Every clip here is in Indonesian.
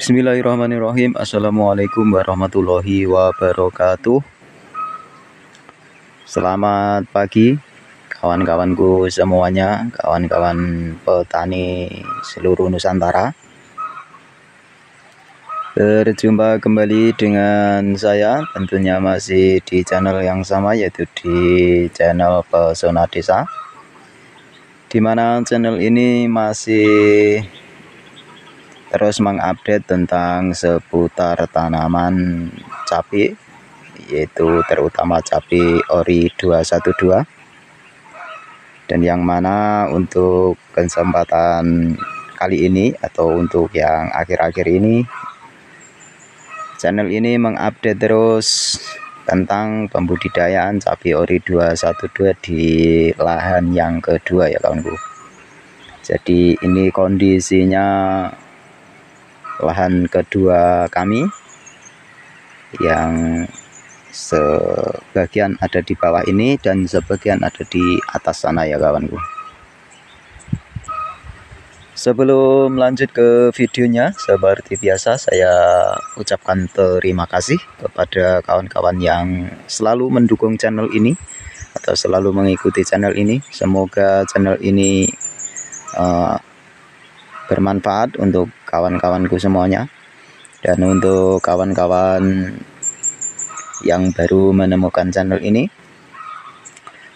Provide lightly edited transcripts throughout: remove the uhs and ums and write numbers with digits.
Bismillahirrahmanirrahim. Assalamualaikum warahmatullahi wabarakatuh. Selamat pagi kawan-kawanku semuanya, kawan-kawan petani seluruh Nusantara. Berjumpa kembali dengan saya, tentunya masih di channel yang sama, yaitu di channel Pesona Desa, di mana channel ini masih terus mengupdate tentang seputar tanaman cabai, yaitu terutama cabai ori 212. Dan yang mana untuk kesempatan kali ini atau untuk yang akhir-akhir ini, channel ini mengupdate terus tentang pembudidayaan cabai ori 212 di lahan yang kedua ya kawanku. Jadi ini kondisinya lahan kedua kami, yang sebagian ada di bawah ini dan sebagian ada di atas sana ya kawanku. Sebelum lanjut ke videonya, seperti biasa saya ucapkan terima kasih kepada kawan-kawan yang selalu mendukung channel ini atau selalu mengikuti channel ini. Semoga channel ini bermanfaat untuk kawan-kawanku semuanya. Dan untuk kawan-kawan yang baru menemukan channel ini,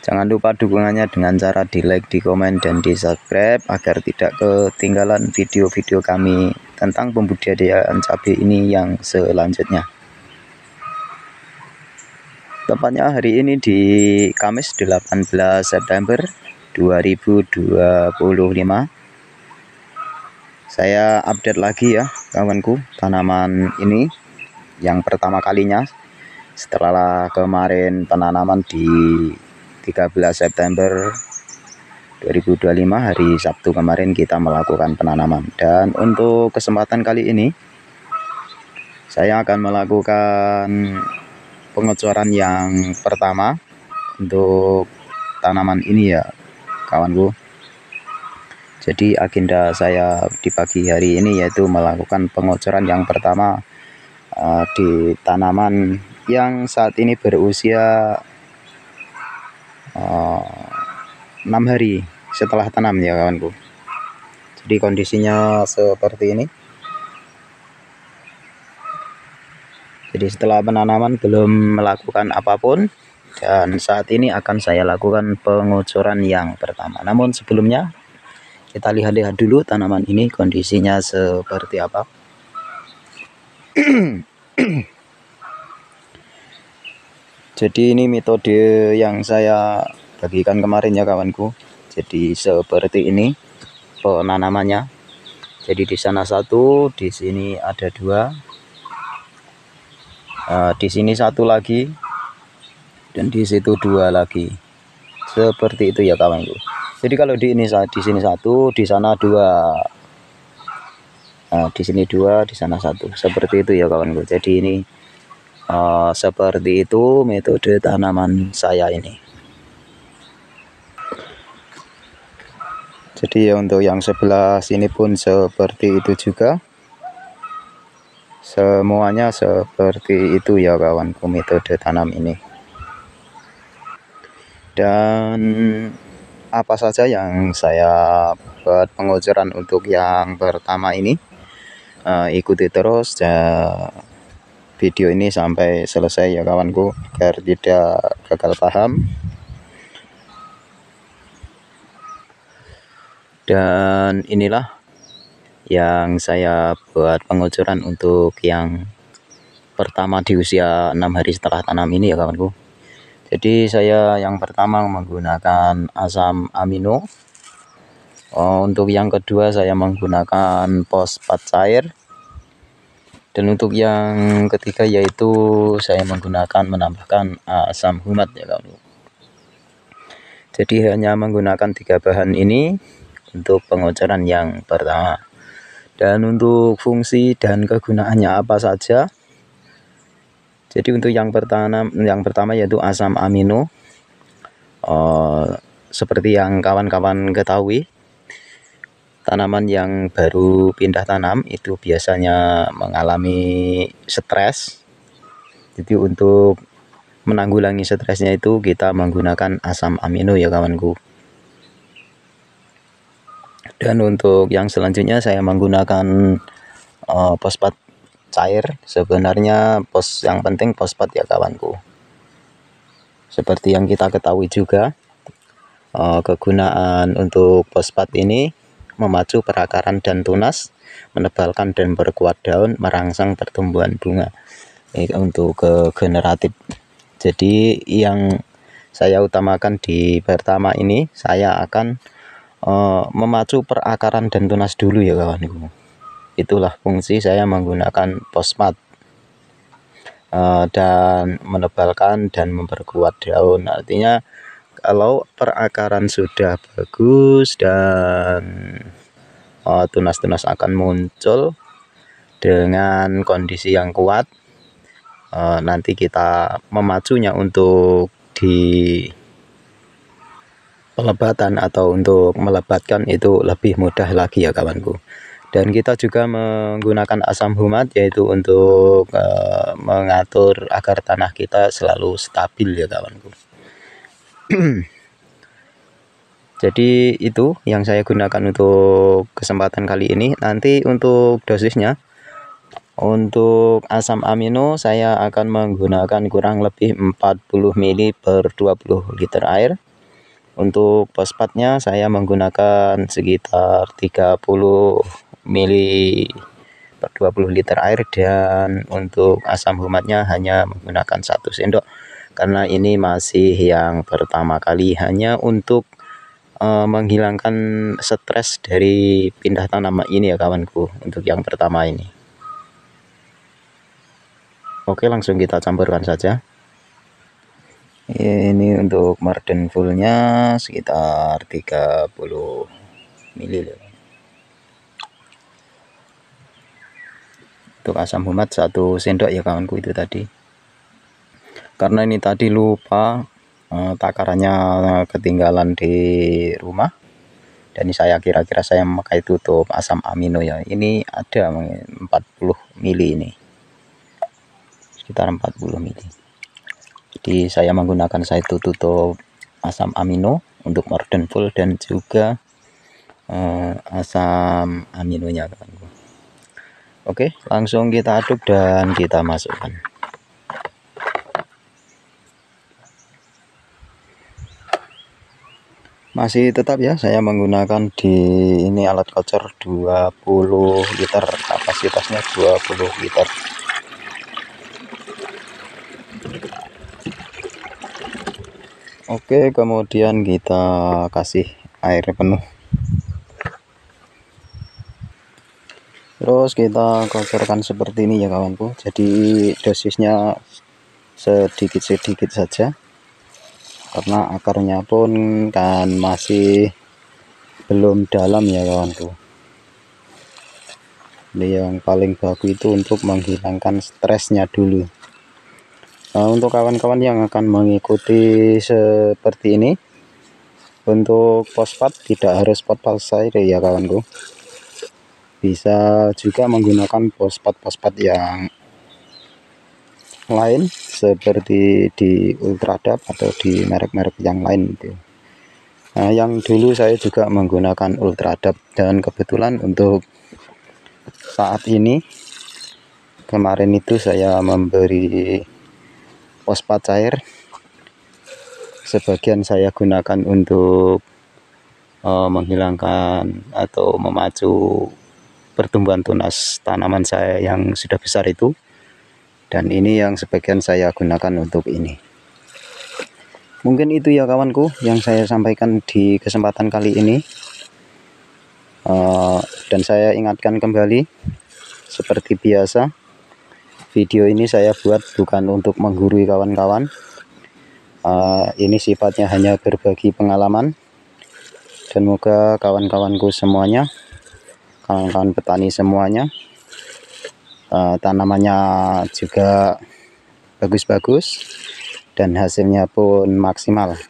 jangan lupa dukungannya dengan cara di like, di komen, dan di subscribe agar tidak ketinggalan video-video kami tentang pembudidayaan cabai ini yang selanjutnya. Tepatnya hari ini di Kamis 18 September 2025. Saya update lagi ya kawanku, tanaman ini yang pertama kalinya setelah kemarin penanaman di 13 September 2025, hari Sabtu kemarin kita melakukan penanaman. Dan untuk kesempatan kali ini saya akan melakukan pengecoran yang pertama untuk tanaman ini ya kawanku. Jadi agenda saya di pagi hari ini yaitu melakukan pengocoran yang pertama di tanaman yang saat ini berusia 6 hari setelah tanam ya kawanku. Jadi kondisinya seperti ini. Jadi setelah penanaman belum melakukan apapun, dan saat ini akan saya lakukan pengocoran yang pertama. Namun sebelumnya kita lihat-lihat dulu tanaman ini kondisinya seperti apa. Jadi ini metode yang saya bagikan kemarin ya kawanku. Jadi seperti ini penanamannya. Jadi di sana satu, di sini ada dua, di sini satu lagi, dan di situ dua lagi. Seperti itu ya kawanku. Jadi kalau di sini satu, di sana dua, di sini dua, di sana satu. Seperti itu ya kawanku. Jadi ini seperti itu metode tanaman saya ini. Jadi ya untuk yang sebelah sini pun seperti itu juga. Semuanya seperti itu ya kawanku metode tanam ini. Dan apa saja yang saya buat pengocoran untuk yang pertama ini, ikuti terus video ini sampai selesai ya kawanku agar tidak gagal paham. Dan inilah yang saya buat pengocoran untuk yang pertama di usia 6 hari setelah tanam ini ya kawanku. Jadi saya yang pertama menggunakan asam amino. Untuk yang kedua saya menggunakan fosfat cair. Dan untuk yang ketiga yaitu saya menambahkan asam humat ya kawanku. Jadi hanya menggunakan 3 bahan ini untuk pengocoran yang pertama. Dan untuk fungsi dan kegunaannya apa saja? Jadi untuk yang pertama yaitu asam amino, seperti yang kawan-kawan ketahui, tanaman yang baru pindah tanam itu biasanya mengalami stres. Jadi untuk menanggulangi stresnya itu kita menggunakan asam amino ya kawanku. Dan untuk yang selanjutnya saya menggunakan fosfat cair. Sebenarnya yang penting fosfat ya kawanku. Seperti yang kita ketahui juga, kegunaan untuk fosfat ini memacu perakaran dan tunas, menebalkan dan berkuat daun, merangsang pertumbuhan bunga. Ini untuk generatif. Jadi yang saya utamakan di pertama ini, saya akan memacu perakaran dan tunas dulu ya kawanku. Itulah fungsi saya menggunakan fosfat, dan menebalkan dan memperkuat daun. Artinya kalau perakaran sudah bagus dan tunas-tunas akan muncul dengan kondisi yang kuat, nanti kita memacunya untuk di pelebatan atau untuk melebatkan itu lebih mudah lagi ya kawanku. Dan kita juga menggunakan asam humat, yaitu untuk mengatur agar tanah kita selalu stabil ya kawanku. Jadi itu yang saya gunakan untuk kesempatan kali ini. Nanti untuk dosisnya, untuk asam amino saya akan menggunakan kurang lebih 40 ml per 20 liter air. Untuk fosfatnya saya menggunakan sekitar 30 ml per 20 liter air, dan untuk asam humatnya hanya menggunakan 1 sendok karena ini masih yang pertama kali, hanya untuk menghilangkan stres dari pindah tanaman ini ya kawanku, untuk yang pertama ini. Oke, langsung kita campurkan saja. Ini untuk Marden fullnya sekitar 30 ml. Untuk asam humat 1 sendok ya kawanku itu tadi. Karena ini tadi lupa, takarannya ketinggalan di rumah, dan saya kira-kira saya memakai tutup asam amino ya. Ini ada 40 ml ini, sekitar 40 ml. Jadi saya menggunakan satu tutup asam amino untuk Marden full dan juga asam aminonya kawanku. Oke, langsung kita aduk dan kita masukkan. Masih tetap ya, saya menggunakan di ini alat kocer 20 liter, kapasitasnya 20 liter. Oke, kemudian kita kasih air penuh. Terus kita kocorkan seperti ini ya kawanku. Jadi dosisnya sedikit-sedikit saja, karena akarnya pun kan masih belum dalam ya kawanku. Ini yang paling bagus itu untuk menghilangkan stresnya dulu. Nah, untuk kawan-kawan yang akan mengikuti seperti ini, untuk fosfat tidak harus fosfat cair ya kawanku. Bisa juga menggunakan fosfat yang lain seperti di Ultradap atau di merek-merek yang lain itu. Nah, yang dulu saya juga menggunakan Ultradap, dan kebetulan untuk saat ini, kemarin itu saya memberi fosfat cair, sebagian saya gunakan untuk menghilangkan atau memacu pertumbuhan tunas tanaman saya yang sudah besar itu, dan ini yang sebagian saya gunakan untuk ini. Mungkin itu ya kawanku yang saya sampaikan di kesempatan kali ini. Dan saya ingatkan kembali, seperti biasa, video ini saya buat bukan untuk menggurui kawan-kawan. Ini sifatnya hanya berbagi pengalaman, dan semoga kawan-kawanku semuanya, kawan-kawan petani semuanya, tanamannya juga bagus-bagus dan hasilnya pun maksimal.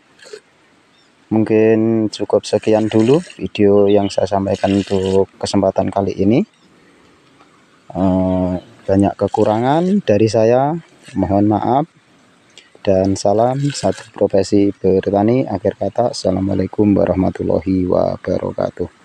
Mungkin cukup sekian dulu video yang saya sampaikan untuk kesempatan kali ini. Banyak kekurangan dari saya, mohon maaf, dan salam satu profesi bertani. Akhir kata, assalamualaikum warahmatullahi wabarakatuh.